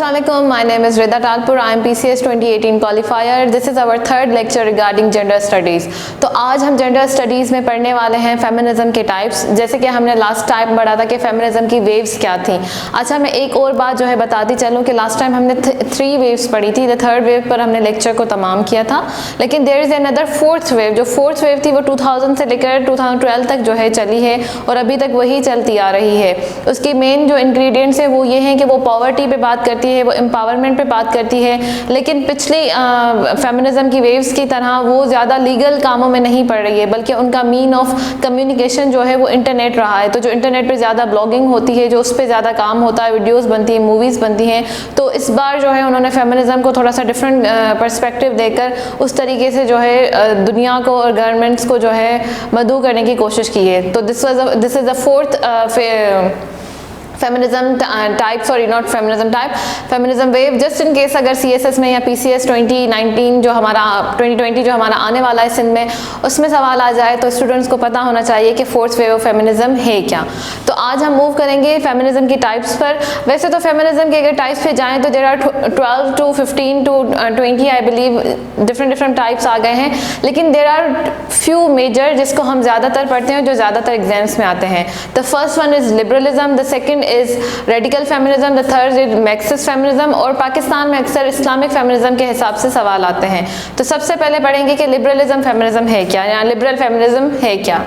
Assalamualaikum. My name is Rida Talpur. I am PCS 2018 qualifier. This is our third lecture regarding gender studies. तो आज हम gender studies में पढ़ने वाले हैं फेमिनिज्म के टाइप्स। जैसे कि हमने लास्ट टाइम पढ़ा था कि फेमिनिज्म की वेव्स क्या थी। अच्छा, मैं एक और बात जो है बताती चलूँ कि लास्ट टाइम हमने 3 वेव्स पढ़ी थी। द थर्ड वेव पर हमने लेक्चर को तमाम किया था, लेकिन there is another fourth wave. जो फोर्थ वेव थी वो 2000 से लेकर 2012 तक जो है चली है और अभी तक वही चलती आ रही है। उसकी मेन जो इंग्रेडिएंट्स है वो ये हैं कि वो पॉवर्टी पे बात करती है, वो एम्पावरमेंट पे बात करती है, लेकिन पिछली फेमिनिज्म की वेव्स की तरह वो ज़्यादा लीगल कामों में नहीं पड़ रही है, बल्कि उनका मीन ऑफ कम्युनिकेशन जो है वो इंटरनेट रहा है। तो जो इंटरनेट पे ज़्यादा ब्लॉगिंग होती है, जो उस पर ज़्यादा काम होता है, वीडियोस बनती हैं, मूवीज़ बनती हैं, तो इस बार जो है उन्होंने फेमिनिज्म को थोड़ा सा डिफरेंट पर्सपेक्टिव देकर उस तरीके से जो है दुनिया को और गवर्नमेंट्स को जो है मदऊ करने की कोशिश की है। तो this is the fourth feminism type, sorry not feminism type, feminism wave. Just in case अगर CSS में या PCS 2019 जो हमारा 2020 जो हमारा आने वाला है सिंध में, उसमें सवाल आ जाए तो स्टूडेंट्स को पता होना चाहिए कि फोर्थ वेव ऑफ फेमिनिज्म है क्या। तो आज हम मूव करेंगे फेमिनिज्म की टाइप्स पर। वैसे तो फेमिनिज्म के अगर टाइप्स पे जाएँ तो there are 12 to 15 to 20 I believe different types आ गए हैं, लेकिन देयर आर फ्यू मेजर जिसको हम ज़्यादातर पढ़ते हैं, जो ज़्यादातर एग्जाम्स में आते हैं। The first one is liberalism, the second is radical feminism, the third is Marxist feminism, और पाकिस्तान में अक्सर इस्लामिक फेमिनिज्म के हिसाब से सवाल आते हैं। तो सबसे पहले पढ़ेंगे कि लिबरलिज्म फेमिनिज्म है क्या, या लिबरल फेमिनिज्म है क्या।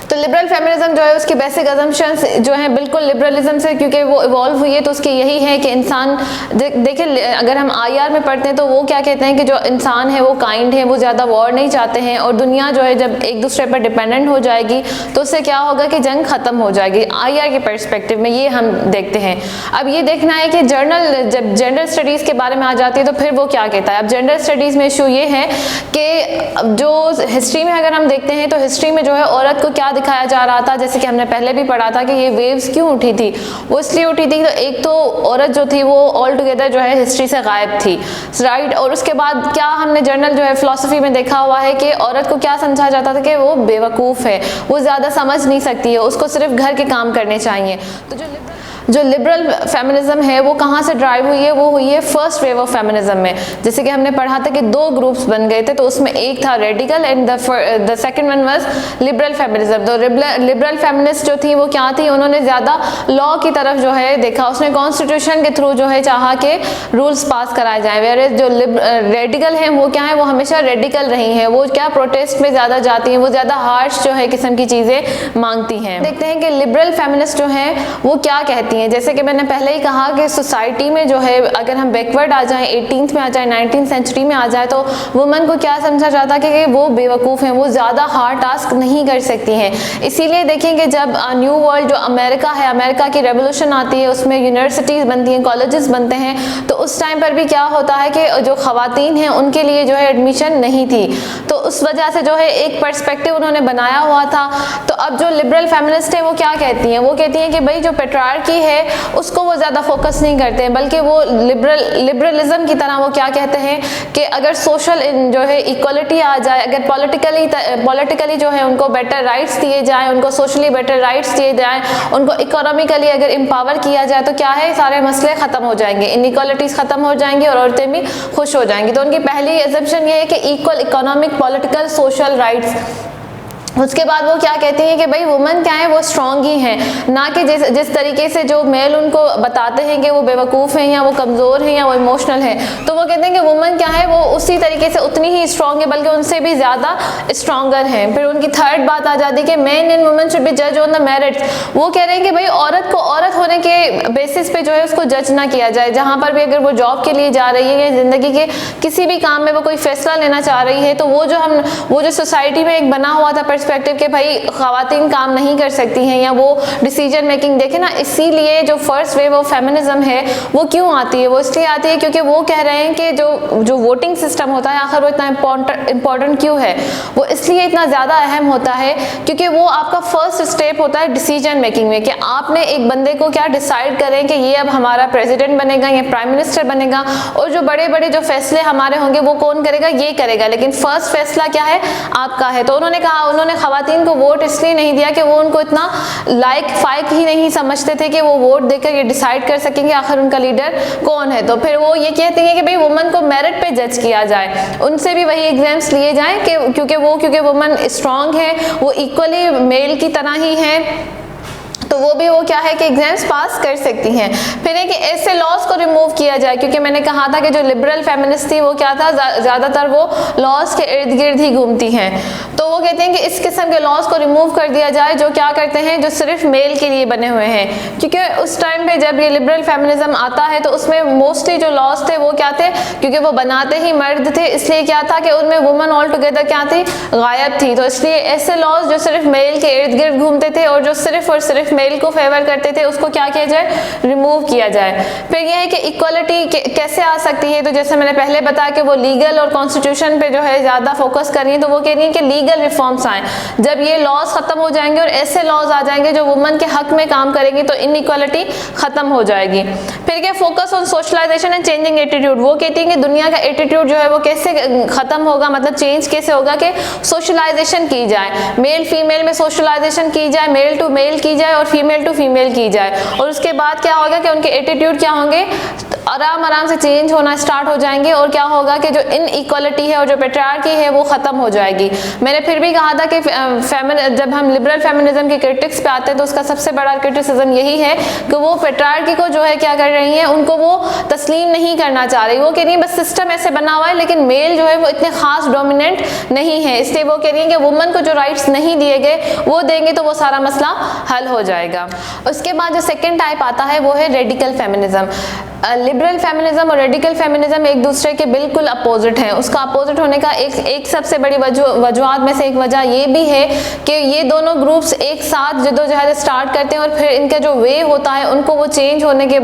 तो लिबरल फेमिनिज्म जो है उसकी बेसिक अजम्पशंस जो हैं बिल्कुल लिबरलिज्म से, क्योंकि वो इवॉल्व हुई है, तो उसकी यही है कि इंसान देखिए अगर हम IR में पढ़ते हैं तो वो क्या कहते हैं कि जो इंसान है वो काइंड है, वो ज़्यादा वॉर नहीं चाहते हैं, और दुनिया जो है जब एक दूसरे पर डिपेंडेंट हो जाएगी तो उससे क्या होगा कि जंग ख़त्म हो जाएगी। IR के पर्सपेक्टिव में ये हम देखते हैं। अब ये देखना है कि जर्नल जब जेंडर स्टडीज़ के बारे में आ जाती है तो फिर वो क्या कहता है। अब जेंडर स्टडीज़ में इशू ये है कि जो हिस्ट्री में अगर हम देखते हैं तो हिस्ट्री में जो है औरत को क्या दिखाया जा रहा था, जैसे कि हमने पहले भी पढ़ा था कि ये वेव्स क्यों उठी थी। वो इसलिए उठी थी तो एक तो औरत जो थी वो ऑल टुगेदर जो है हिस्ट्री से गायब थी, राइट। और उसके बाद क्या हमने जर्नल जो है फिलॉसफी में देखा हुआ है कि औरत को क्या समझा जाता था कि वो बेवकूफ़ है, वो ज़्यादा समझ नहीं सकती है, उसको सिर्फ घर के काम करने चाहिए। तो जो लिबरल फेमिनिज्म है वो कहाँ से ड्राइव हुई है, वो हुई है फर्स्ट वेव ऑफ फेमिनिज्म में। जैसे कि हमने पढ़ा था कि 2 ग्रुप्स बन गए थे, तो उसमें एक था radical and the second one was liberal feminism. तो लिबरल फेमिनिस्ट जो थी वो क्या थी, उन्होंने ज़्यादा लॉ की तरफ जो है देखा, उसने कॉन्स्टिट्यूशन के थ्रू जो है चाहा कि रूल्स पास कराए जाएँ। वेयर जो रेडिकल हैं वो क्या है, वो हमेशा रेडिकल रही हैं, वो क्या प्रोटेस्ट में ज़्यादा जाती हैं, वो ज़्यादा हार्श जो है किस्म की चीज़ें मांगती हैं। देखते हैं कि लिबरल फेमिनिस्ट जो हैं वो क्या कहती हैं। जैसे कि मैंने पहले ही कहा कि सोसाइटी में जो है अगर हम बैकवर्ड आ जाएं, 18th में आ जाएं, 19th सेंचुरी में आ जाए, तो वुमन को क्या समझा जाता है कि वो बेवकूफ़ हैं, वो ज़्यादा हार्ड टास्क नहीं कर सकती हैं। इसीलिए देखेंगे जब न्यू वर्ल्ड जो अमेरिका है, अमेरिका की रेवोल्यूशन आती है, उसमें यूनिवर्सिटीज़ बनती हैं, कॉलेजेस बनते हैं, तो उस टाइम पर भी क्या होता है कि जो ख़वातीन हैं उनके लिए जो है एडमिशन नहीं थी। तो उस वजह से जो है एक पर्सपेक्टिव उन्होंने बनाया हुआ था। तो अब जो लिबरल फेमिनिस्ट है वो क्या कहती हैं, वो कहती हैं कि भाई जो पेट्रियार्की है उसको वो ज़्यादा फोकस नहीं करते हैं, बल्कि वो लिबरलिज्म की तरह वो क्या कहते हैं कि अगर सोशल जो है इक्वलिटी आ जाए, अगर पॉलिटिकली जो है उनको बेटर राइट्स दिए जाएं, उनको सोशली बेटर राइट्स दिए जाएं, उनको इकोनॉमिकली अगर एम्पावर किया जाए तो क्या है, सारे मसले ख़त्म हो जाएंगे, इनइक्वालिटीज़ ख़त्म हो जाएंगी और औरतें भी खुश हो जाएंगी। तो उनकी पहली एजम्पशन ये है कि equal economic, political, social rights. उसके बाद वो क्या कहती हैं कि भाई वुमेन क्या है, वो स्ट्रॉन्ग ही हैं, ना कि जिस तरीके से जो मेल उनको बताते हैं कि वो बेवकूफ़ हैं या वो कमज़ोर हैं या वो इमोशनल हैं। तो वो कहते हैं कि वुमेन क्या है, वो उसी तरीके से उतनी ही स्ट्रॉन्ग है, बल्कि उनसे भी ज़्यादा स्ट्रॉन्गर हैं। फिर उनकी थर्ड बात आ जाती है कि man and women should be जज ऑन द मेरिट्स। वो कह रहे हैं कि भाई औरत को औरत होने के बेसिस पे जो है उसको जज ना किया जाए। जहाँ पर भी अगर वो जॉब के लिए जा रही है या ज़िंदगी के किसी भी काम में वो कोई फैसला लेना चाह रही है, तो वो जो सोसाइटी में एक बना हुआ था पर्सपेक्टिव कि भाई ख़वातीन काम नहीं कर सकती हैं या वो डिसीजन मेकिंग, देखें ना, इसीलिए जो फर्स्ट वेव ऑफ फेमिनिज्म है वो क्यों आती है, वो इसलिए आती है क्योंकि वो कह रहे हैं कि जो वोटिंग सिस्टम होता है आखिर वो इतना इम्पॉर्टेंट क्यों है। वो इसलिए इतना ज़्यादा अहम होता है क्योंकि वो आपका फर्स्ट स्टेप होता है डिसीजन मेकिंग में, कि आपने एक बंदे को क्या डिसाइड करें कि ये अब हमारा प्रेसिडेंट बनेगा, ये प्राइम मिनिस्टर बनेगा, और जो बड़े बड़े जो फैसले हमारे होंगे वो कौन करेगा, ये करेगा, लेकिन फर्स्ट फैसला क्या है, आपका है। तो उन्होंने उन्होंने खवातीन को वोट इसलिए नहीं दिया कि वो उनको इतना लाइक फाइक ही नहीं समझते थे कि वो वोट देकर ये डिसाइड कर सकेंगे आखिर उनका लीडर कौन है। तो फिर वो ये कहती हैं कि भाई वुमन को मेरिट पे जज किया जाए, उनसे भी वही एग्जाम्स लिए जाएं कि क्योंकि वुमन स्ट्रांग है, वो इक्वली मेल की तरह ही है, तो वो भी वो क्या है कि एग्जाम्स पास कर सकती हैं। फिर है कि ऐसे लॉज को रिमूव किया जाए, क्योंकि मैंने कहा था कि जो लिबरल फेमिनिस्ट थी वो क्या था, ज़्यादातर वो लॉज के इर्द गिर्द ही घूमती हैं। तो वो कहते हैं कि इस किस्म के लॉज को रिमूव कर दिया जाए जो क्या करते हैं, जो सिर्फ मेल के लिए बने हुए हैं। क्योंकि उस टाइम पे जब ये लिबरल फेमिनिज्म आता है तो उसमें मोस्टली जो लॉज थे वो क्या थे, क्योंकि वो बनाते ही मर्द थे, इसलिए क्या था कि उनमें वुमन ऑल टुगेदर क्या थी, गायब थी। तो इसलिए ऐसे लॉज जो सिर्फ मेल के इर्द गिर्द घूमते थे और जो सिर्फ और सिर्फ मेल को फेवर करते थे उसको क्या किया जाए, रिमूव किया जाए। फिर यह है कि इक्वालिटी कैसे आ सकती है, तो जैसे मैंने पहले बताया कि वो लीगल और कॉन्स्टिट्यूशन पे जो है ज़्यादा फोकस कर रही है, तो वो कह रही है कि लीगल रिफॉर्म्स आए। जब ये लॉज खत्म हो जाएंगे और ऐसे लॉज आ जाएंगे जो वुमन के हक में काम करेंगे तो इनइक्वालिटी खत्म हो जाएगी। फिर क्या, focus on socialisation and changing attitude. वो कहती है कि दुनिया का एटीट्यूड जो है वो कैसे खत्म होगा, मतलब चेंज कैसे होगा कि सोशलाइजेशन की जाए, मेल फीमेल में सोशलाइजेशन की जाए, मेल टू मेल की जाए और फीमेल टू फीमेल की जाए। और उसके बाद क्या होगा कि उनके एटीट्यूड क्या होंगे, आराम से चेंज होना स्टार्ट हो जाएंगे और क्या होगा कि जो इनइक्वालिटी है और जो पेट्रियार्की है वो खत्म हो जाएगी। मैंने फिर भी कहा था कि जब हम लिबरल फेमिनिज्म के क्रिटिक्स पे आते हैं तो उसका सबसे बड़ा क्रिटिसिज्म यही है कि वो पेट्रियार्की को जो है क्या कर रही हैं, उनको वो तस्लीम नहीं करना चाह रही। वो कह रही है बस सिस्टम ऐसे बना हुआ है लेकिन मेल जो है वो इतने खास डोमिनेंट नहीं है, इसलिए वो कह रही है कि वुमन को जो राइट्स नहीं दिए गए वो देंगे तो वो सारा मसला हल हो जाएगा। उसके बाद जो सेकेंड टाइप आता है वो है रेडिकल फेमिनिज्म। लिबरल फेमिनिज्म और रेडिकल फेमिनिज्म एक दूसरे के बिल्कुल अपोजिट हैं। उसका अपोजिट होने का एक सबसे बड़ी वजूहत में से एक वजह ये भी है कि ये दोनों ग्रुप्स एक साथ जद्दोजहद स्टार्ट करते हैं और फिर इनका जो वे होता है उनको वो चेंज होने के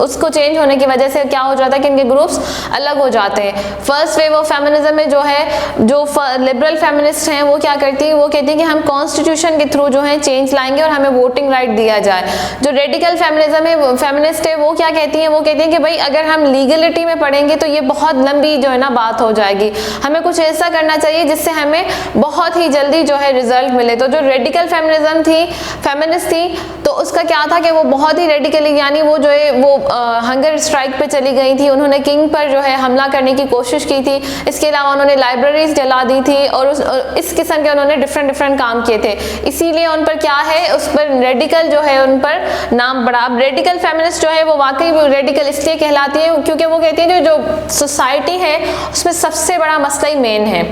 उसको चेंज होने की वजह से क्या हो जाता है कि इनके ग्रुप्स अलग हो जाते हैं। फर्स्ट वे वो फेमिनिज्म में जो है, जो लिबरल फेमिनिस्ट हैं वो क्या करती है, वो कहती है कि हम कॉन्स्टिट्यूशन के थ्रू जो है चेंज लाएंगे और हमें वोटिंग राइट दिया जाए। जो रेडिकल फेमिनिज्म है, फेमिनिस्ट है, वो क्या कहती है, वो कहती है कि भाई अगर हम लीगलिटी में पढ़ेंगे तो ये बहुत लंबी जो है ना बात हो जाएगी, हमें कुछ ऐसा करना चाहिए जिससे हमें बहुत ही जल्दी जो है रिजल्ट मिले। तो जो रेडिकल फेमिनिज्म थी, फेमिनिस्ट थी, तो उसका क्या था कि वो बहुत ही रेडिकली, यानी वो जो है वो हंगर स्ट्राइक पे चली गई थी, उन्होंने किंग पर जो है हमला करने की कोशिश की थी। इसके अलावा उन्होंने लाइब्रेरीज जला दी थी और इस किस्म के उन्होंने डिफरेंट काम किए थे, इसीलिए उन पर क्या है, उस पर रेडिकल जो है उन पर नाम पड़ा। अब रेडिकल फेमिनिस्ट जो है वो वाकई रेडिकल इसलिए कहलाती है क्योंकि वो कहती है जो सोसाइटी है उसमें सबसे बड़ा मसला ही मेन है,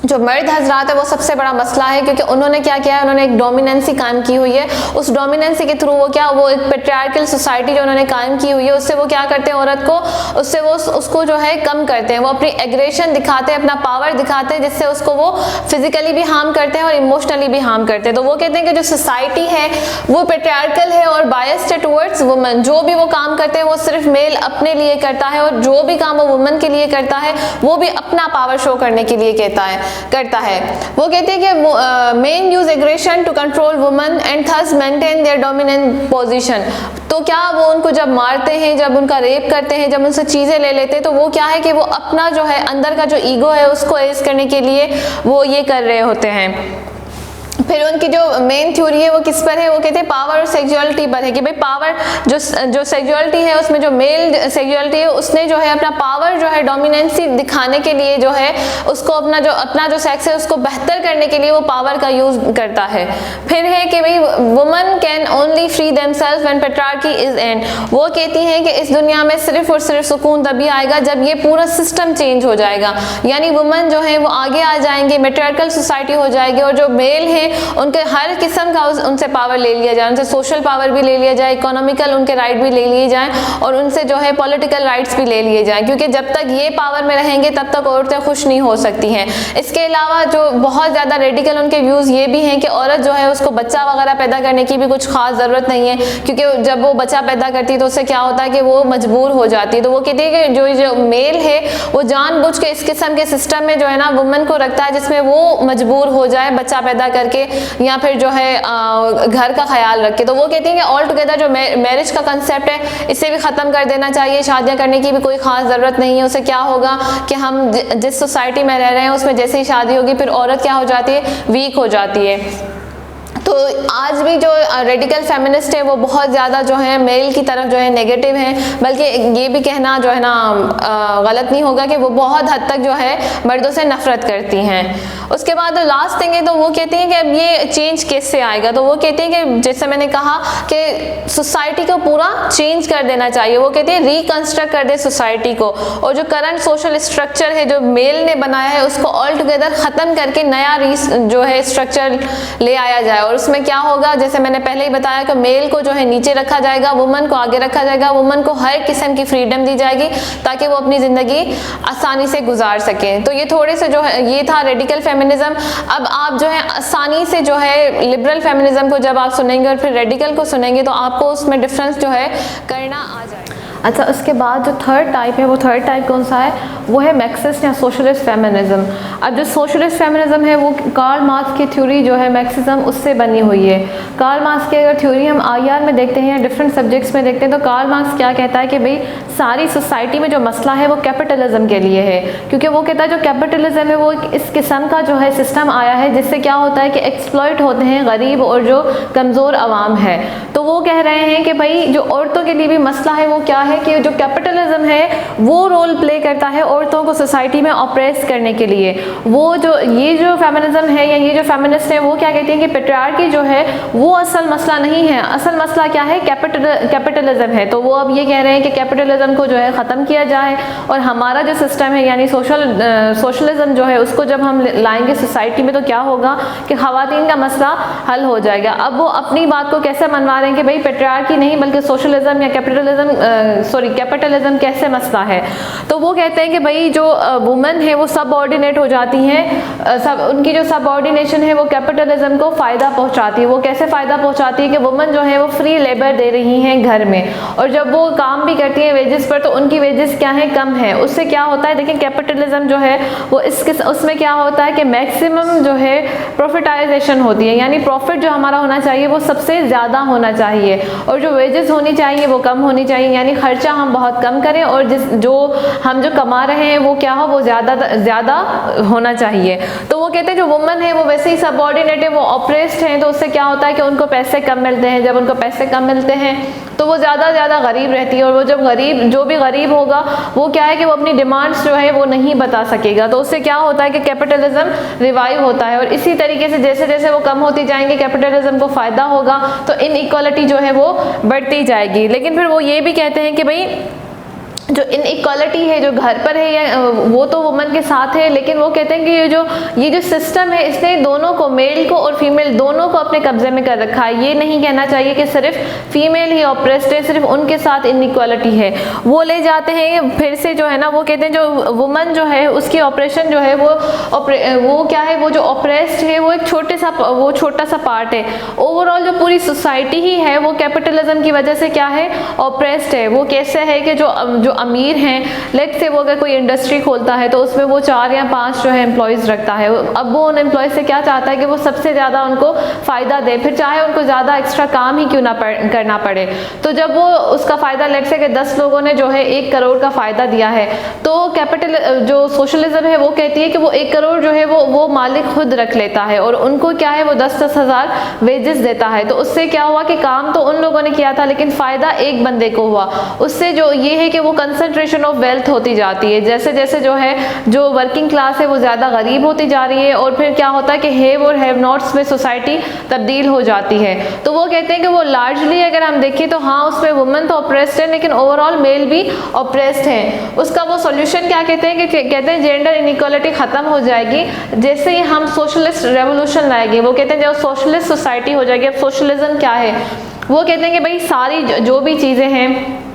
जो मर्द हजरात है वो सबसे बड़ा मसला है, क्योंकि उन्होंने क्या किया है, उन्होंने एक डोमिनेंसी कायम की हुई है। उस डोमिनेंसी के थ्रू वो एक पेट्रियार्कल सोसाइटी जो उन्होंने कायम की हुई है उससे वो क्या करते हैं, औरत को उससे वो उसको जो है कम करते हैं, वो अपनी एग्रेशन दिखाते हैं, अपना पावर दिखाते हैं, जिससे उसको वो फिजिकली भी हार्म करते हैं और इमोशनली भी हार्म करते हैं। तो वो कहते हैं कि जो सोसाइटी है वो पेट्रियार्कल है और बायस्ड है टुवर्ड्स वुमन। जो भी वो काम करते हैं वो सिर्फ मेल अपने लिए करता है और जो भी काम वो वुमन के लिए करता है वो भी अपना पावर शो करने के लिए करता है। वो कहते हैं कि men use aggression to control woman and thus maintain their dominant position. तो क्या वो उनको जब मारते हैं, जब उनका रेप करते हैं, जब उनसे चीजें ले लेते हैं, तो वो क्या है कि वो अपना जो है अंदर का जो ईगो है उसको एज करने के लिए वो ये कर रहे होते हैं। फिर उनकी जो मेन थ्योरी है वो किस पर है, वो कहते हैं पावर और सेक्सुअलिटी पर है कि भाई पावर जो सेक्सुअलिटी है उसमें जो मेल सेक्सुअलिटी है उसने जो है अपना पावर जो है डोमिनेंसी दिखाने के लिए जो है उसको अपना जो सेक्स है उसको बेहतर करने के लिए वो पावर का यूज करता है। फिर है कि भाई woman can only free themselves when patriarchy is end. वो कहती हैं कि इस दुनिया में सिर्फ और सिर्फ सुकून तभी आएगा जब ये पूरा सिस्टम चेंज हो जाएगा, यानी वुमन जो है वो आगे आ जाएंगे, मैट्रियार्कल सोसाइटी हो जाएगी और जो मेल है उनके हर किस्म का उनसे पावर ले लिया जाए, उनसे सोशल पावर भी ले लिया जाए, इकोनॉमिकल उनके राइट भी ले लिए जाएं और उनसे जो है पॉलिटिकल राइट्स भी ले लिए जाएं, क्योंकि जब तक ये पावर में रहेंगे तब तक औरतें खुश नहीं हो सकती हैं। इसके अलावा जो बहुत ज़्यादा रेडिकल उनके व्यूज़ ये भी हैं कि औरत जो है उसको बच्चा वगैरह पैदा करने की भी कुछ खास ज़रूरत नहीं है, क्योंकि जब वो बच्चा पैदा करती है तो उससे क्या होता है कि वो मजबूर हो जाती है। तो वो कहती है कि जो मेल है वो जानबूझ के इस किस्म के सिस्टम में जो है ना वुमन को रखता है जिसमें वो मजबूर हो जाए बच्चा पैदा करके रखे या फिर जो है घर का ख्याल रखे। तो वो कहती हैं कि ऑल टुगेदर जो मैरिज का कंसेप्ट है इसे भी ख़त्म कर देना चाहिए, शादियाँ करने की भी कोई ख़ास ज़रूरत नहीं है। उससे क्या होगा कि हम जिस सोसाइटी में रह रहे हैं उसमें जैसे ही शादी होगी फिर औरत क्या हो जाती है, वीक हो जाती है। तो आज भी जो रेडिकल फेमिनिस्ट है वो बहुत ज़्यादा जो है मेल की तरफ जो है नेगेटिव है, बल्कि ये भी कहना जो है ना गलत नहीं होगा कि वो बहुत हद तक जो है मर्दों से नफरत करती हैं। उसके बाद लास्ट थिंग है तो वो कहती हैं कि अब ये चेंज कैसे आएगा, तो वो कहती हैं कि जैसे मैंने कहा कि सोसाइटी को पूरा चेंज कर देना चाहिए। वो कहती है रिकंस्ट्रक्ट कर दे सोसाइटी को, और जो करंट सोशल स्ट्रक्चर है जो मेल ने बनाया है उसको ऑल टुगेदर ख़त्म करके नया जो है स्ट्रक्चर ले आया जाए। और उसमें क्या होगा, जैसे मैंने पहले ही बताया कि मेल को जो है नीचे रखा जाएगा, वुमन को आगे रखा जाएगा, वुमन को हर किस्म की फ्रीडम दी जाएगी ताकि वो अपनी ज़िंदगी आसानी से गुजार सकें। तो ये थोड़े से जो है ये था रेडिकल फेमिनिज्म। अब आप जो है आसानी से जो है लिबरल फेमिनिज्म को जब आप सुनेंगे और फिर रेडिकल को सुनेंगे तो आपको उसमें डिफरेंस जो है करना आ जाएगा। अच्छा, उसके बाद जो थर्ड टाइप है, वो थर्ड टाइप कौन सा है, वो है मार्क्सिस्ट या सोशलिस्ट फेमिनिज्म। अब जो सोशलिस्ट फेमिनिज्म है वो कार्ल मार्क्स की थ्योरी जो है मार्क्सिज्म उससे बनी हुई है। कार्ल मार्क्स की अगर थ्योरी हम आईआर में देखते हैं या डिफरेंट सब्जेक्ट्स में देखते हैं तो कार्ल मार्क्स क्या कहता है कि भाई सारी सोसाइटी में जो मसला है वो कैपिटलिज्म के लिए है, क्योंकि वो कहता है जो कैपिटलिज्म है वो इस किस्म का जो है सिस्टम आया है जिससे क्या होता है कि एक्सप्लॉइट होते हैं गरीब और जो कमज़ोर आवाम है। तो वो कह रहे हैं कि भाई जो औरतों के लिए भी मसला है वो क्या है कि जो कैपिटलिज्म है वो रोल प्ले करता है औरतों को सोसाइटी में ऑप्रेस करने के लिए। वो जो ये जो फेमिनिज्म है या ये जो फेमिनिस्ट है वो क्या कहती हैं कि पैट्रियार्की जो है वो असल मसला नहीं है, असल मसला क्या है, कैपिटलिज्म है। तो वो अब ये कह रहे हैं कि कैपिटलिज्म को जो है ख़त्म किया जाए और हमारा जो सिस्टम है यानी सोशलिज्म जो है उसको जब हम लाएंगे सोसाइटी में तो क्या होगा कि ख़वातीन का मसला हल हो जाएगा। अब वो अपनी बात को कैसे मनवा रहे हैं कि भाई पैट्रियार्की नहीं बल्कि सोशलिज्म या कैपिटलिज्म कैसे मसला है। तो वो कहते हैं कि भाई जो वुमेन है वो सबऑर्डिनेट हो जाती हैं, उनकी जो सबऑर्डिनेशन है वो कैपिटलिज्म को फ़ायदा पहुंचाती है। वो कैसे फ़ायदा पहुंचाती है कि वुमेन जो है वो फ्री लेबर दे रही हैं घर में, और जब वो काम भी करती हैं वेजेस पर तो उनकी वेजेस क्या है, कम है। उससे क्या होता है, देखिए कैपिटलिज्म जो है वो उसमें क्या होता है कि मैक्सिमम जो है प्रॉफिटाइजेशन होती है, यानी प्रॉफिट जो हमारा होना चाहिए वो सबसे ज़्यादा होना चाहिए और जो वेजेस होनी चाहिए वो कम होनी चाहिए, यानी खर्चा हम बहुत कम करें और जो हम कमा रहे हैं वो क्या हो, वो ज़्यादा होना चाहिए। तो वो कहते हैं जो वुमेन है वो वैसे ही सबऑर्डिनेट है, वो ऑप्रेस्ड हैं, तो उससे क्या होता है कि उनको पैसे कम मिलते हैं। जब उनको पैसे कम मिलते हैं तो वो ज़्यादा गरीब रहती है, और वो जो भी गरीब होगा वो क्या है कि वो अपनी डिमांड्स जो है वो नहीं बता सकेगा। तो उससे क्या होता है कि कैपिटलिज्म रिवाइव होता है, और इसी तरीके से जैसे जैसे वो कम होती जाएंगे कैपिटलिज्म को फ़ायदा होगा तो इनइक्वालिटी जो है वो बढ़ती जाएगी। लेकिन फिर वो ये भी कहते हैं कि भाई जो इनइक्वालिटी है जो घर पर है या वो तो वुमन के साथ है, लेकिन वो कहते हैं कि ये जो सिस्टम है इसने दोनों को, मेल को और फीमेल दोनों को अपने कब्जे में कर रखा है। ये नहीं कहना चाहिए कि सिर्फ फीमेल ही ऑप्रेस्ड है, सिर्फ उनके साथ इनइक्वालिटी है। वो ले जाते हैं फिर से जो है ना, वो कहते हैं जो वुमन जो है उसकी ऑपरेशन जो है वो क्या है, वो जो ऑप्रेस्ड है वो एक छोटा सा पार्ट है। ओवरऑल जो पूरी सोसाइटी ही है वो कैपिटलिज्म की वजह से क्या है, ऑप्रेस्ड है। वो कैसे है कि जो अमीर हैं, लेट से वो अगर कोई इंडस्ट्री खोलता है तो उसमें वो 4 या 5 जो है एम्प्लॉयज़ रखता है। अब वो उन एम्प्लॉयज़ से क्या चाहता है कि वो सबसे ज़्यादा उनको फ़ायदा दे, फिर चाहे उनको ज़्यादा एक्स्ट्रा काम ही क्यों ना करना पड़े। तो जब वो उसका फ़ायदा लेट से कि 10 लोगों ने जो है 1 करोड़ का फ़ायदा दिया है, तो जो सोशलिज्म है वो कहती है कि वो 1 करोड़ जो है वो मालिक खुद रख लेता है और उनको क्या है वो 10-10 हज़ार वेजेस देता है। तो उससे क्या हुआ कि काम तो उन लोगों ने किया था लेकिन फ़ायदा एक बंदे को हुआ। उससे जो ये है कि वो कंसंट्रेशन ऑफ वेल्थ होती जाती है, जैसे जैसे जो है जो वर्किंग क्लास है वो ज़्यादा गरीब होती जा रही है, और फिर क्या होता है कि हैव और हैव नॉट्स में सोसाइटी तब्दील हो जाती है। तो वो कहते हैं कि वो लार्जली अगर हम देखें तो हाँ उसमें वुमेन तो ऑप्रेस्ड है लेकिन ओवरऑल मेल भी ऑप्रेस्ड है। उसका वो सोल्यूशन क्या कहते हैं कि कहते हैं जेंडर इनइक्वालिटी ख़त्म हो जाएगी जैसे ही हम सोशलिस्ट रेवोल्यूशन लाएंगे। वो कहते हैं जब सोशलिस्ट सोसाइटी हो जाएगी। अब सोशलिज्म क्या है, वो कहते हैं कि भाई सारी जो भी चीज़ें हैं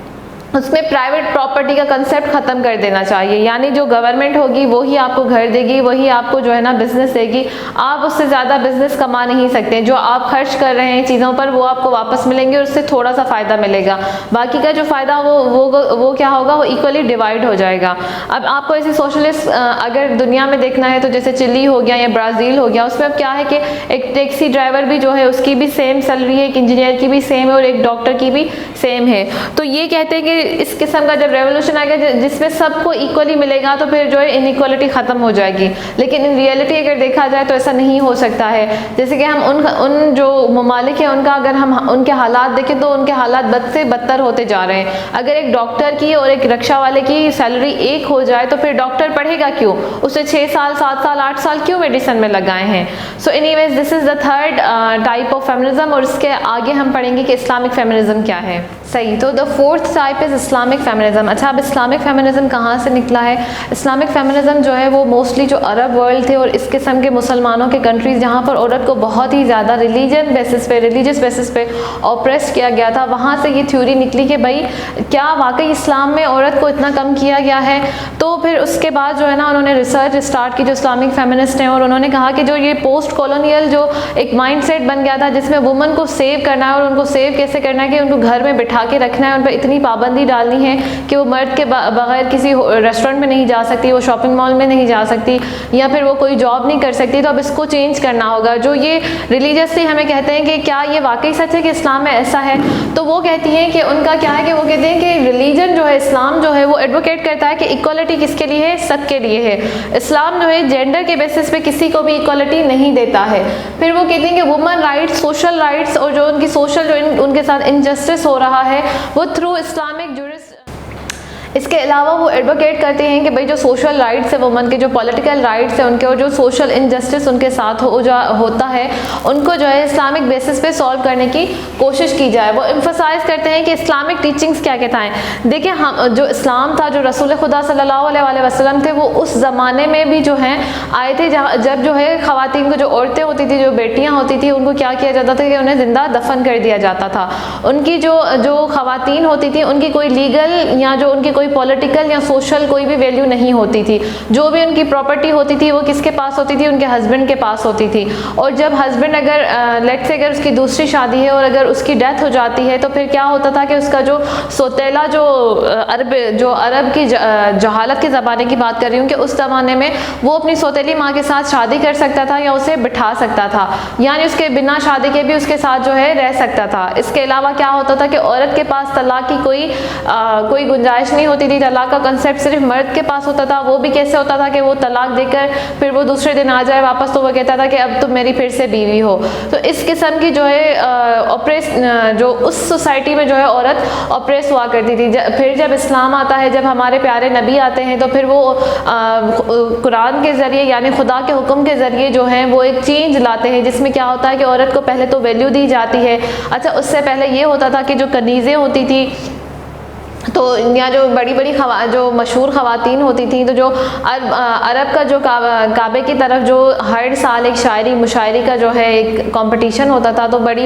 उसमें प्राइवेट प्रॉपर्टी का कंसेप्ट ख़त्म कर देना चाहिए, यानी जो गवर्नमेंट होगी वही आपको घर देगी, वही आपको जो है ना बिज़नेस देगी, आप उससे ज़्यादा बिज़नेस कमा नहीं सकते। जो आप खर्च कर रहे हैं चीज़ों पर वो आपको वापस मिलेंगे और उससे थोड़ा सा फ़ायदा मिलेगा, बाकी का जो फ़ायदा वो क्या होगा, वो इक्वली डिवाइड हो जाएगा। अब आपको ऐसे सोशलिस्ट अगर दुनिया में देखना है तो जैसे चिली हो गया या ब्राज़ील हो गया, उसमें अब क्या है कि एक टैक्सी ड्राइवर भी जो है उसकी भी सेम सैलरी है, एक इंजीनियर की भी सेम है और एक डॉक्टर की भी सेम है। तो ये कहते हैं कि इस किस्म का जब रेवोल्यूशन आएगा जिसमें सबको इक्वली मिलेगा तो फिर जो है इनइक्वालिटी ख़त्म हो जाएगी। लेकिन इन रियलिटी अगर देखा जाए तो ऐसा नहीं हो सकता है। जैसे कि हम उन जो ममालिक हैं उनका अगर हम उनके हालात देखें तो उनके हालात बद से बदतर होते जा रहे हैं। अगर एक डॉक्टर की और एक रिक्शा वाले की सैलरी एक हो जाए तो फिर डॉक्टर पढ़ेगा क्यों, उसे 6 साल 7 साल 8 साल क्यों मेडिसिन में लगाए हैं। So anyways this is the third type of feminism, और इसके आगे हम पढ़ेंगे कि इस्लामिक फेमिनिज्म क्या है। सही, तो the fourth type is Islamic feminism. अच्छा, अब इस्लामिक फेमिनिज्म कहाँ से निकला है? इस्लामिक फेमिनिज्म जो है वो मोस्टली जो अरब वर्ल्ड थे और इस किस्म के मुसलमानों के कंट्रीज़ जहाँ पर औरत को बहुत ही ज़्यादा रिलीजियस बेसिस पे ऑप्रेस किया गया था, वहाँ से ये थ्योरी निकली कि भाई क्या वाकई इस्लाम में औरत को इतना कम किया गया है। तो फिर उसके बाद जो है ना उन्होंने रिसर्च स्टार्ट की जो इस्लामिक फेमिनिस्ट हैं, और उन्होंने कहा कि जो ये पोस्ट कॉलोनियल जो एक माइंडसेट बन गया था जिसमें वुमन को सेव करना है, और उनको सेव कैसे करना है कि उनको घर में बिठा के रखना है, उन पर इतनी पाबंदी डालनी है कि वो मर्द के बगैर किसी रेस्टोरेंट में नहीं जा सकती, वो शॉपिंग मॉल में नहीं जा सकती, या फिर वो कोई जॉब नहीं कर सकती। तो अब इसको चेंज करना होगा। जो ये रिलीजियसली हमें कहते हैं कि क्या ये वाकई सच है कि इस्लाम में ऐसा है, तो वो कहती हैं कि उनका क्या है कि वो कहते हैं कि रिलीजन जो है इस्लाम जो है वो एडवोकेट करता है कि इक्वालिटी किसके लिए है, सबके लिए है। इस्लाम जो है जेंडर के बेसिस पे किसी को भी इक्वालिटी नहीं देता है। फिर वो कहती हैं कि वुमन राइट्स, सोशल राइट्स और जो उनकी सोशल जो उनके साथ इनजस्टिस हो रहा है वो थ्रू इस्लामिक जुरिस। इसके अलावा वो एडवोकेट करते हैं कि भाई जो सोशल राइट्स है वुमन के, जो पॉलिटिकल राइट्स है उनके, और जो सोशल इनजस्टिस उनके साथ होता है उनको जो है इस्लामिक बेसिस पे सॉल्व करने की कोशिश की जाए। वो एम्फसाइज करते हैं कि इस्लामिक टीचिंग्स क्या कहता है। देखिए, हम जो इस्लाम था, जो रसूल खुदा सल्लल्लाहु अलैहि वसल्लम थे, वो उस ज़माने में भी जो हैं आए थे जब जो है ख़वातीन को, जो औरतें होती थी, जो बेटियाँ होती थी, उनको क्या किया जाता था कि उन्हें ज़िंदा दफन कर दिया जाता था। उनकी जो ख़वातीन होती थी उनकी कोई लीगल या जो उनकी कोई पॉलिटिकल या सोशल कोई भी वैल्यू नहीं होती थी। जो भी उनकी प्रॉपर्टी होती थी वो किसके पास होती थी, उनके हस्बैंड के पास होती थी। और जब हस्बैंड अगर लेट से अगर उसकी दूसरी शादी है और अगर उसकी डेथ हो जाती है तो फिर क्या होता था कि उसका जो सोतेला, जो अरब की जहालत के ज़माने की बात कर रही हूँ कि उस ज़माने में वो अपनी सोतेली माँ के साथ शादी कर सकता था या उसे बिठा सकता था, यानी उसके बिना शादी के भी उसके साथ जो है रह सकता था। इसके अलावा क्या होता था कि औरत के पास तलाक की कोई गुंजाइश नहीं होती थी। तलाक का कंसेप्ट सिर्फ मर्द के पास होता था। वो भी कैसे होता था कि वो तलाक देकर फिर वो दूसरे दिन आ जाए वापस तो वो कहता था कि अब तुम मेरी फिर से बीवी हो। तो इस किस्म की जो है जो उस सोसाइटी में जो है औरत ऑप्रेस हुआ करती थी। फिर जब इस्लाम आता है, जब हमारे प्यारे नबी आते हैं, तो फिर वो कुरान के ज़रिए यानी खुदा के हुक्म के ज़रिए जो है वो एक चेंज लाते हैं जिसमें क्या होता है कि औरत को पहले तो वैल्यू दी जाती है। अच्छा, उससे पहले ये होता था कि जो कनीज़ें होती थी तो या जो बड़ी जो मशहूर ख़वातीन होती थी, तो जो अरब का जो काबे की तरफ जो हर साल एक शायरी मुशायरी का जो है एक कंपटीशन होता था, तो बड़ी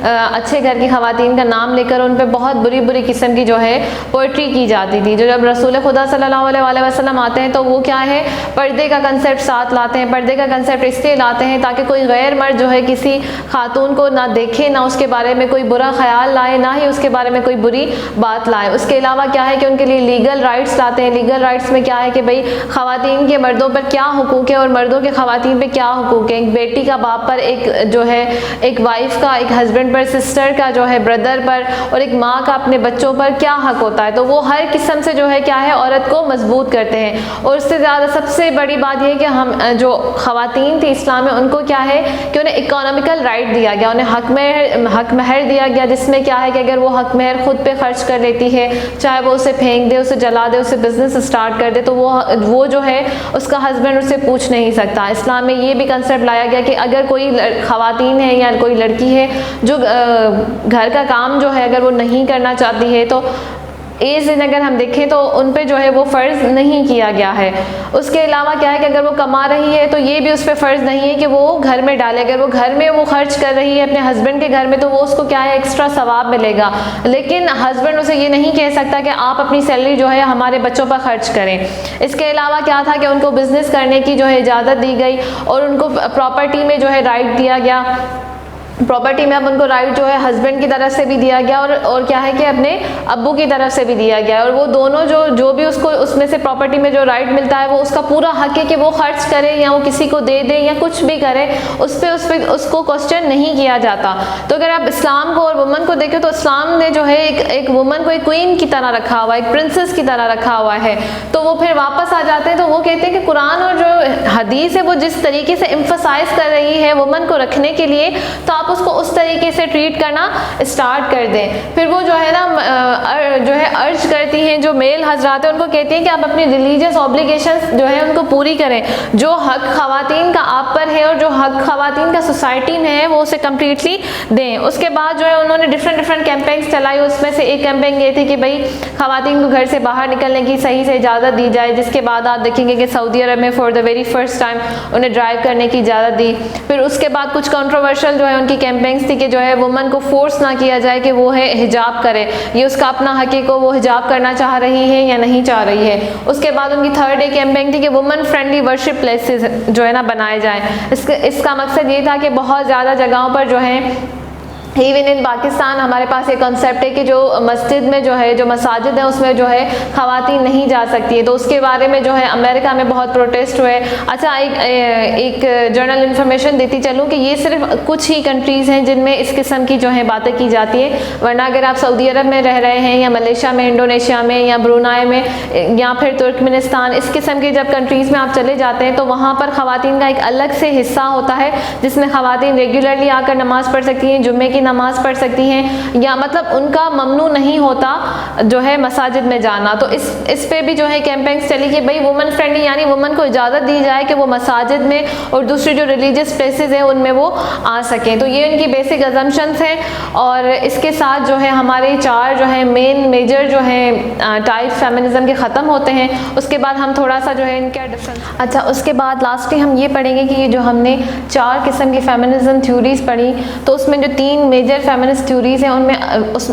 अच्छे घर की ख़वातीन का नाम लेकर उन पे बहुत बुरी किस्म की जो है पोइट्री की जाती थी। जो जब रसूल खुदा सल्लल्लाहु अलैहि वसल्लम आते हैं तो वो क्या है, पर्दे का कंसेप्ट साथ लाते हैं। पर्दे का कंसेप्ट इसलिए लाते हैं ताकि कोई गैर मर्द जो है किसी खातून को ना देखे, ना उसके बारे में कोई बुरा ख्याल लाए, ना ही उसके बारे में कोई बुरी बात लाए। उसके अलावा क्या है कि उनके लिए लीगल राइट्स लाते हैं। लीगल राइट्स में क्या है कि भाई ख़वातीन के मर्दों पर क्या हुकूक है और मर्दों के ख़वातीन पे क्या हुकूक है। एक बेटी का बाप पर, एक जो है एक वाइफ का एक हस्बैंड पर, सिस्टर का जो है ब्रदर पर, और एक माँ का अपने बच्चों पर क्या हक होता है। तो वो हर किस्म से जो है क्या है औरत को मजबूत करते हैं। और उससे ज़्यादा सबसे बड़ी बात यह है कि हम जो ख़वातीन थी इस्लाम में, उनको क्या है कि उन्हें इकोनॉमिकल राइट दिया गया, उन्हें हक महर दिया गया, जिसमें क्या है कि अगर वो हक महर खुद पे खर्च कर लेती है, चाहे वो उसे फेंक दे, उसे जला दे, उसे बिजनेस स्टार्ट कर दे, तो वो जो है उसका हस्बैंड उससे पूछ नहीं सकता। इस्लाम में ये भी कंसेप्ट लाया गया कि अगर कोई ख़वातीन है या कोई लड़की है जो घर का काम जो है अगर वो नहीं करना चाहती है, तो एज इन अगर हम देखें तो उन पे जो है वो फ़र्ज़ नहीं किया गया है। उसके अलावा क्या है कि अगर वो कमा रही है तो ये भी उस पर फ़र्ज़ नहीं है कि वो घर में डाले। अगर वो घर में वो खर्च कर रही है अपने हस्बैंड के घर में तो वो उसको क्या है एक्स्ट्रा सवाब मिलेगा, लेकिन हस्बैंड उसे ये नहीं कह सकता कि आप अपनी सैलरी जो है हमारे बच्चों पर खर्च करें। इसके अलावा क्या था कि उनको बिज़नेस करने की जो है इजाज़त दी गई और उनको प्रॉपर्टी में जो है राइट दिया गया। प्रॉपर्टी में अब उनको राइट जो है हस्बैंड की तरफ से भी दिया गया और क्या है कि अपने अब्बू की तरफ से भी दिया गया, और वो दोनों जो भी उसको उसमें से प्रॉपर्टी में जो राइट मिलता है वो उसका पूरा हक है कि वो खर्च करे या वो किसी को दे दे या कुछ भी करे, उस पर उसको क्वेश्चन नहीं किया जाता। तो अगर आप इस्लाम को और वुमन को देखें तो इस्लाम ने जो है एक वुमन को एक क्वीन की तरह रखा हुआ है, एक प्रिंसेस की तरह रखा हुआ है। तो वो फिर वापस आ जाते हैं तो वो कहते हैं कि कुरान और जो हदीस है वो जिस तरीके से एम्फसाइज कर रही है वुमन को रखने के लिए, तो आप उसको उस तरीके से ट्रीट करना स्टार्ट कर दें। फिर वो जो है ना जो है अर्ज करती हैं, जो मेल हजरात हैं उनको कहती हैं कि आप अपनी रिलीजियस ऑब्लिगेशंस जो है उनको पूरी करें, जो हक खवातीन का आप पर है और जो हक खवातीन का सोसाइटी में है वो उसे कम्प्लीटली दें। उसके बाद जो है उन्होंने डिफरेंट कैंपेन्स चलाई। उसमें से एक कैंपेन ये थी कि भाई खवातीन को घर से बाहर निकलने की सही से इजाज़त दी जाए, जिसके बाद आप देखेंगे कि सऊदी अरब में for the very first time उन्हें ड्राइव करने की इजाज़त दी। फिर उसके बाद कुछ कंट्रोवर्शियल जो है उनकी कैंपेन्स थी कि जो है वुमन को फोर्स ना किया जाए कि वो है हिजाब करे, ये उसका अपना हक है को वो हिजाब करना चाह रही है या नहीं चाह रही है। उसके बाद उनकी थर्ड डे कैंपेन थी कि वुमन फ्रेंडली वर्शिप प्लेसेस जो है ना बनाए जाए। इसका मकसद ये था कि बहुत ज़्यादा जगहों पर जो है इवन इन पाकिस्तान हमारे पास एक कॉन्सेप्ट है कि जो मस्जिद में जो है जो मसाजिद है उसमें जो है ख़वातीन नहीं जा सकती है, तो उसके बारे में जो है अमेरिका में बहुत प्रोटेस्ट हुए। अच्छा, एक जर्नल इन्फॉर्मेशन देती चलूँ कि ये सिर्फ कुछ ही कंट्रीज़ हैं जिनमें इस किस्म की जो है बातें की जाती है, वरना अगर आप सऊदी अरब में रह रहे हैं या मलेशिया में, इंडोनेशिया में या ब्रुनाई में या फिर तुर्कमेनिस्तान, इस किस्म के जब कंट्रीज़ में आप चले जाते हैं तो वहाँ पर ख़वातीन का एक अलग से हिस्सा होता है जिसमें ख़वातीन रेगुलरली आकर नमाज़ पढ़ सकती हैं, जुम्मे की नमाज पढ़ सकती हैं, या मतलब उनका ममनू नहीं होता जो है मसाजिद में जाना। तो इस पे भी जो है कैंपेन्स चली कि भाई वुमन फ्रेंडली, यानी वुमन को इजाज़त दी जाए कि वो मसाजिद में और दूसरी जो रिलीजियस प्लेसेस हैं उनमें वो आ सकें। तो ये उनकी बेसिक अजम्पशंस हैं। और इसके साथ जो है हमारे 4 जो है मेजर जो है टाइप फेमिनिज्म के ख़त्म होते हैं। उसके बाद हम थोड़ा सा जो है इनका डिफरेंस, अच्छा उसके बाद लास्टली हम ये पढ़ेंगे कि ये जो हमने 4 किस्म की फेमिनिज्म थ्योरीज पढ़ी, तो उसमें जो 3 मेजर फेमिनिस्ट थ्योरीज हैं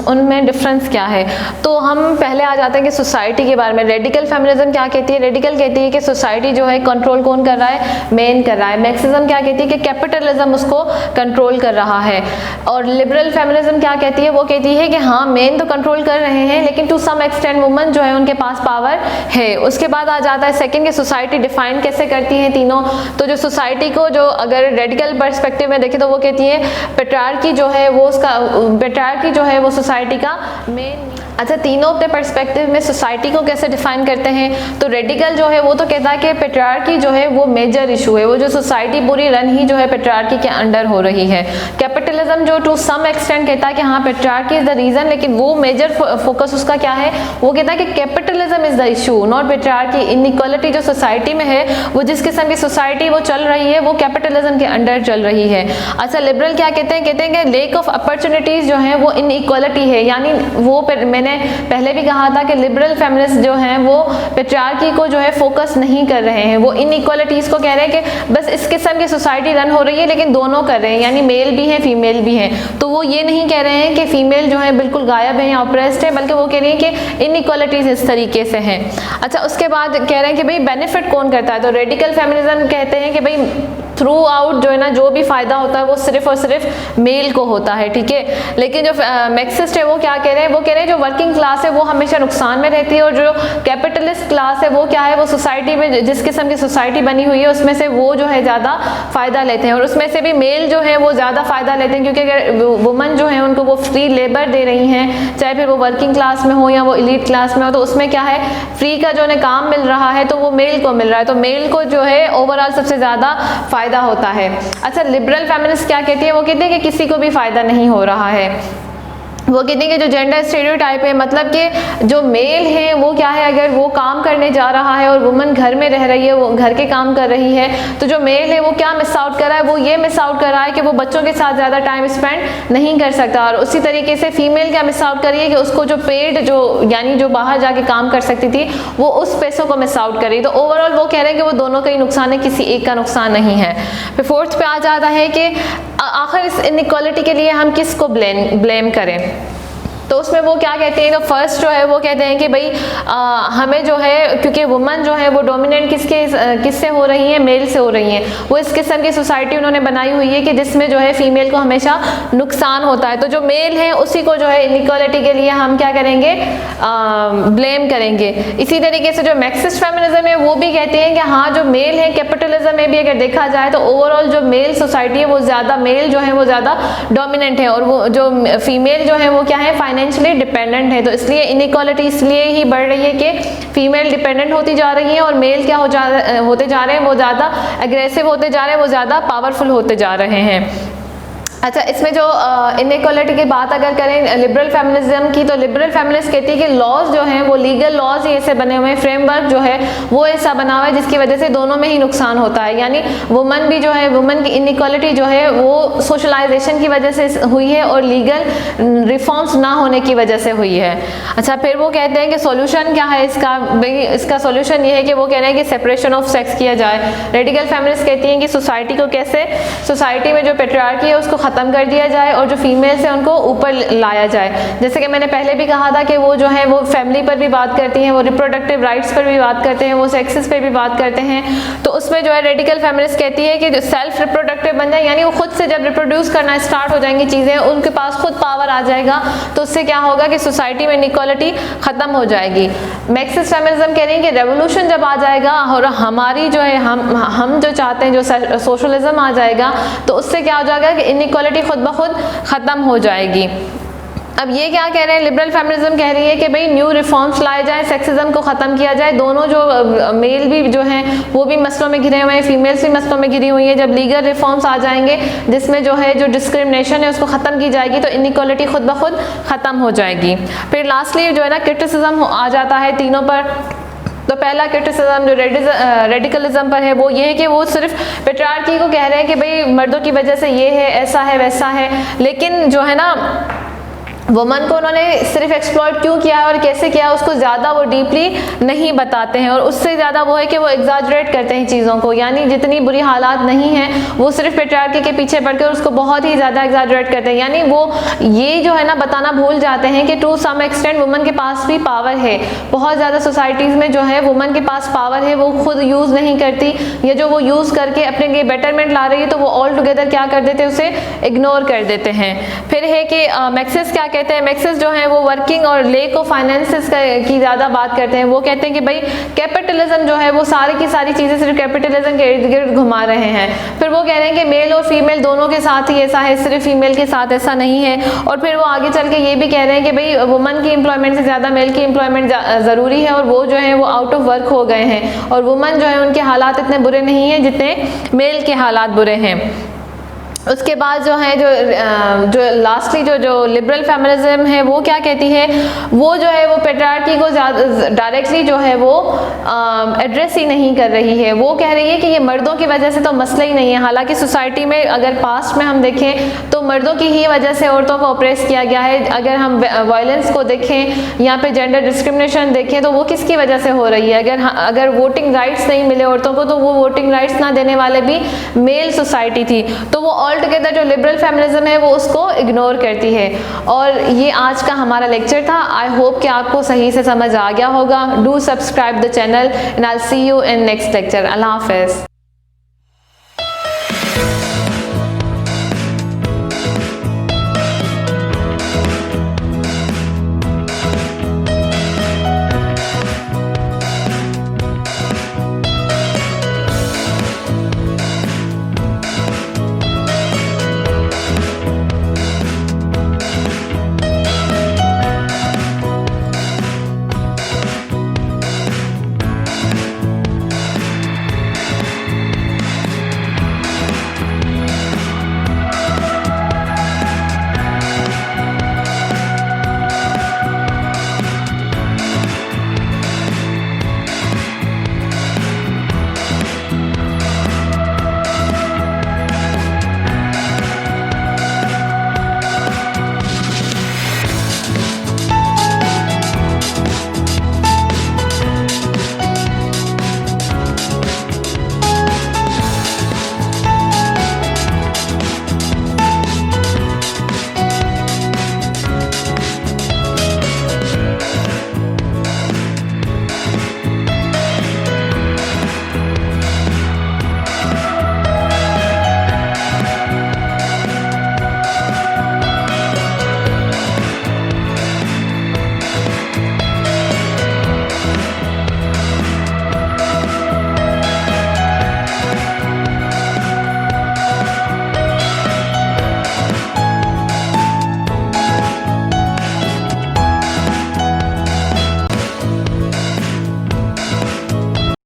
उनमें डिफरेंस क्या है। तो हम पहले आ जाते हैं कि सोसाइटी के बारे में। रेडिकल फेमिनिज्म क्या कहती है? रेडिकल कहती है कि सोसाइटी जो है कंट्रोल कौन कर रहा है? मेन कर रहा है। मार्क्सिज्म क्या कहती है कि कैपिटलिज्म उसको कंट्रोल कर रहा है। और लिबरल फेमिनिज्म क्या कहती है? वो कहती है कि हाँ मेन तो कंट्रोल कर रहे हैं लेकिन टू सम एक्सटेंट वुमन जो है उनके पास पावर है। उसके बाद आ जाता है सेकंड कि सोसाइटी डिफाइन कैसे करती है तीनों। तो जो सोसाइटी को जो अगर रेडिकल पर्सपेक्टिव में देखें तो वो कहती है पेट्रियार्की जो है वो उसका पेट्रियार्की जो है वो सोसाइटी का मेन। अच्छा, तीनों अपने पर्सपेक्टिव में सोसाइटी को कैसे डिफाइन करते हैं। तो रेडिकल जो है वो तो कहता है कि पेट्रियार्की जो है वो मेजर इशू है, वो जो सोसाइटी पूरी रन ही जो है पेट्रियार्की के अंडर हो रही है। कैपिटलिज्म जो टू सम एक्सटेंट कहता है कि हाँ पेट्रियार्की इज द रीजन, लेकिन वो मेजर फोकस उसका क्या है, वो कहता है कि capitalism is the issue not patriarchy. Inequality जो सोसाइटी में है वो जिस किस्म की सोसाइटी वो चल रही है वो कैपिटलिज्म के अंडर चल रही है। अच्छा, लिबरल क्या कहते हैं? कहते हैं कि लेक ऑफ अपॉर्चुनिटीज जो है वो इनइक्वालिटी है, यानी वो मैंने पहले भी कहा था कि लिबरल फेमिनिस्ट जो हैं वो पेट्रियार्की को जो है फोकस नहीं कर रहे हैं, वो इनइक्वालिटीज को कह रहे हैं कि बस इस किस्म की सोसाइटी रन हो रही है लेकिन दोनों कर रहे हैं, यानी मेल भी हैं फीमेल भी हैं। तो वो ये नहीं कह रहे हैं कि फीमेल जो है बिल्कुल गायब है या ऑप्रेस्ड है, बल्कि वो कह रही हैं कि इनइक्वालिटीज इस तरीके से हैं। अच्छा, उसके बाद कह रहे हैं कि भाई बेनिफिट कौन करता है। तो रेडिकल फेमिनिज्म कहते हैं कि भाई थ्रू आउट जो है ना जो भी फ़ायदा होता है वो सिर्फ और सिर्फ मेल को होता है, ठीक है। लेकिन जो मार्क्सिस्ट है वो क्या कह रहे हैं? वो कह रहे हैं जो वर्किंग क्लास है वो हमेशा नुकसान में रहती है, और जो कैपिटलिस्ट क्लास है वो क्या है, वो सोसाइटी में जिस किस्म की सोसाइटी बनी हुई है उसमें से वो जो है ज़्यादा फ़ायदा लेते हैं, और उसमें से भी मेल जो है वो ज़्यादा फ़ायदा लेते हैं, क्योंकि अगर वुमन जो है उनको वो फ्री लेबर दे रही हैं, चाहे फिर वो वर्किंग क्लास में हो या वो एलीट क्लास में हो, तो उसमें क्या है फ्री का जो उन्हें काम मिल रहा है तो वो मेल को मिल रहा है, तो मेल को जो है ओवरऑल सबसे ज़्यादा फ़ायदा होता है। अच्छा, लिबरल फेमिनिस्ट क्या कहती है? वो कहती है कि किसी को भी फ़ायदा नहीं हो रहा है। वो कहते हैं कि जो जेंडर स्टेरियोटाइप है, मतलब कि जो मेल है वो क्या है, अगर वो काम करने जा रहा है और वुमन घर में रह रही है, वो घर के काम कर रही है, तो जो मेल है वो क्या मिस आउट कर रहा है, वो ये मिस आउट कर रहा है कि वो बच्चों के साथ ज़्यादा टाइम स्पेंड नहीं कर सकता। और उसी तरीके से फीमेल क्या मिस आउट कर रही है कि उसको जो पेड, जो यानी जो बाहर जाके काम कर सकती थी, वो उस पैसों को मिस आउट कर रही है। तो ओवरऑल वो कह रहे हैं कि वो दोनों का ही नुकसान है, किसी एक का नुकसान नहीं है। फिर फोर्थ पे आ जाता है कि आखिर इस इनइक्वालिटी के लिए हम किसको ब्लेम करें। तो उसमें वो क्या कहते हैं, तो फर्स्ट जो है वो कहते हैं कि भाई हमें जो है, क्योंकि वुमन जो है वो डोमिनेंट किससे हो रही है, मेल से हो रही हैं। वो इस किस्म की सोसाइटी उन्होंने बनाई हुई है कि जिसमें जो है फीमेल को हमेशा नुकसान होता है। तो जो मेल है उसी को जो है इनइक्वालिटी के लिए हम क्या करेंगे, ब्लेम करेंगे। इसी तरीके से जो मैक्सिस्ट फेमिनिज्म है वो भी कहते हैं कि हाँ, जो मेल है कैपिटलिज्म में भी अगर देखा जाए तो ओवरऑल जो मेल सोसाइटी है वो ज़्यादा, मेल जो है वो ज़्यादा डोमिनेंट है, और वो जो फीमेल जो है वो क्या है, फाइनेंशियली डिपेंडेंट है। तो इसलिए इनइक्वालिटी इसलिए ही बढ़ रही है कि फीमेल डिपेंडेंट होती जा रही है और मेल क्या होते जा रहे हैं, वो ज़्यादा एग्रेसिव होते जा रहे हैं, वो ज़्यादा पावरफुल होते जा रहे हैं। अच्छा, इसमें जो इनइक्वालिटी की बात अगर करें लिबरल फेमिनिज्म की, तो लिबरल फेमिनिस्ट कहती है कि लॉज जो हैं वो लीगल लॉज ही ऐसे बने हुए हैं, फ्रेमवर्क जो है वो ऐसा बना हुआ है जिसकी वजह से दोनों में ही नुकसान होता है। यानी वुमन भी जो है, वुमन की इनइक्वालिटी जो है वो सोशलाइजेशन की वजह से हुई है और लीगल रिफॉर्म्स ना होने की वजह से हुई है। अच्छा, फिर वो कहते हैं कि सोल्यूशन क्या है इसका, भाई इसका सोल्यूशन ये है कि वो कह रहे हैं कि सेपरेशन ऑफ सेक्स किया जाए। रेडिकल फेमिनिस्ट कहती हैं कि सोसाइटी को कैसे, सोसाइटी में जो पेट्रियार्की है उसको खत्म कर दिया जाए और जो फीमेल्स हैं उनको ऊपर लाया जाए। जैसे कि मैंने पहले भी कहा था कि वो जो है वो फैमिली पर भी बात करती हैं, वो रिप्रोडक्टिव राइट्स पर भी बात करते हैं, वो सेक्सेस पर भी बात करते हैं। तो उसमें जो है रेडिकल फेमिनिस्ट कहती है कि जो सेल्फ रिप्रोडक्टिव बन जाए, यानी वो खुद से जब रिप्रोड्यूस करना स्टार्ट हो जाएंगी चीज़ें, उनके पास खुद पावर आ जाएगा, तो उससे क्या होगा कि सोसाइटी में इनइक्वालिटी खत्म हो जाएगी। मैक्सिस्ट फेमिनिज्म कह रही है कि रेवोल्यूशन जब आ जाएगा और हमारी जो है हम जो चाहते हैं, जो सोशलिज्म आ जाएगा, तो उससे क्या हो जाएगा कि इनइक्वालिटी खुद ब खुद खत्म हो जाएगी। अब ये क्या कह रहे हैं, लिबरल फेमिनिज्म कह रही है कि भाई न्यू रिफॉर्म्स लाए जाए, सेक्सिज्म को ख़त्म किया जाए। दोनों जो मेल भी जो हैं वो भी मसलों में घिरे हुए हैं, फीमेल्स भी मसलों में घिरी हुई हैं। जब लीगल रिफॉर्म्स आ जाएंगे जिसमें जो है जो डिस्क्रिमिनेशन है उसको ख़त्म की जाएगी, तो इनइक्वालिटी खुद ब खुद ख़त्म हो जाएगी। फिर लास्टली जो है ना क्रिटिसिज्म आ जाता है तीनों पर। तो पहला क्रिटिसिज्म जो रेडिकलिज्म पर है वो ये है कि वो सिर्फ पेट्रियार्की को कह रहे हैं कि भाई मर्दों की वजह से ये है, ऐसा है, वैसा है, लेकिन जो है ना वुमन को उन्होंने सिर्फ एक्सप्लॉइट क्यों किया है और कैसे किया है उसको ज़्यादा वो डीपली नहीं बताते हैं। और उससे ज़्यादा वो है कि वो एग्जैजरेट करते हैं चीज़ों को, यानी जितनी बुरी हालात नहीं हैं वो सिर्फ पेट्रियार्की के पीछे पड़कर उसको बहुत ही ज़्यादा एग्जैजरेट करते हैं। यानी वो ये जो है ना बताना भूल जाते हैं कि टू सम एक्सटेंट वुमन के पास भी पावर है। बहुत ज़्यादा सोसाइटीज़ में जो है वुमन के पास पावर है, वो खुद यूज़ नहीं करती, या जो वो यूज़ करके अपने लिए बेटरमेंट ला रही है तो वो ऑल टुगेदर क्या कर देते हैं, उसे इग्नोर कर देते हैं। फिर है कि मैक्सिस्ट क्या कहते हैं, मैक्सिस्ट जो है वो वर्किंग और लेक ऑफ फाइनेंसेस की ज़्यादा बात करते हैं। वो कहते हैं कि भाई कैपिटलिज्म जो है वो सारी की सारी चीज़ें सिर्फ कैपिटलिज्म के इर्द गिर्द घुमा रहे हैं। फिर वो कह रहे हैं कि मेल और फीमेल दोनों के साथ ही ऐसा है, सिर्फ फीमेल के साथ ऐसा नहीं है। और फिर वो आगे चल के ये भी कह रहे हैं कि भाई वुमन की एम्प्लॉयमेंट से ज़्यादा मेल की एम्प्लॉयमेंट ज़रूरी है, और वो जो है वो आउट ऑफ वर्क हो गए हैं, और वुमन जो है उनके हालात इतने बुरे नहीं हैं जितने मेल के हालात बुरे हैं। उसके बाद जो है जो लास्टली जो लिबरल फेमिनिज्म है वो क्या कहती है, वो जो है वो पेट्रियार्की को डायरेक्टली जो है वो एड्रेस ही नहीं कर रही है। वो कह रही है कि ये मर्दों की वजह से तो मसला ही नहीं है। हालांकि सोसाइटी में अगर पास्ट में हम देखें तो मर्दों की ही वजह से औरतों को ऑप्रेस किया गया है। अगर हम वायलेंस को देखें, यहाँ पे जेंडर डिस्क्रिमिनेशन देखें, तो वो किसकी वजह से हो रही है। अगर वोटिंग राइट्स नहीं मिले औरतों को, तो वो वोटिंग राइट्स ना देने वाले भी मेल सोसाइटी थी। तो वो ऑल टुगेदर जो लिबरल फेमिनिज्म है वो उसको इग्नोर करती है। और ये आज का हमारा लेक्चर था। आई होप कि आपको सही से समझ आ गया होगा। Do subscribe the channel and I will see you in next lecture. अल्लाह हाफिज़।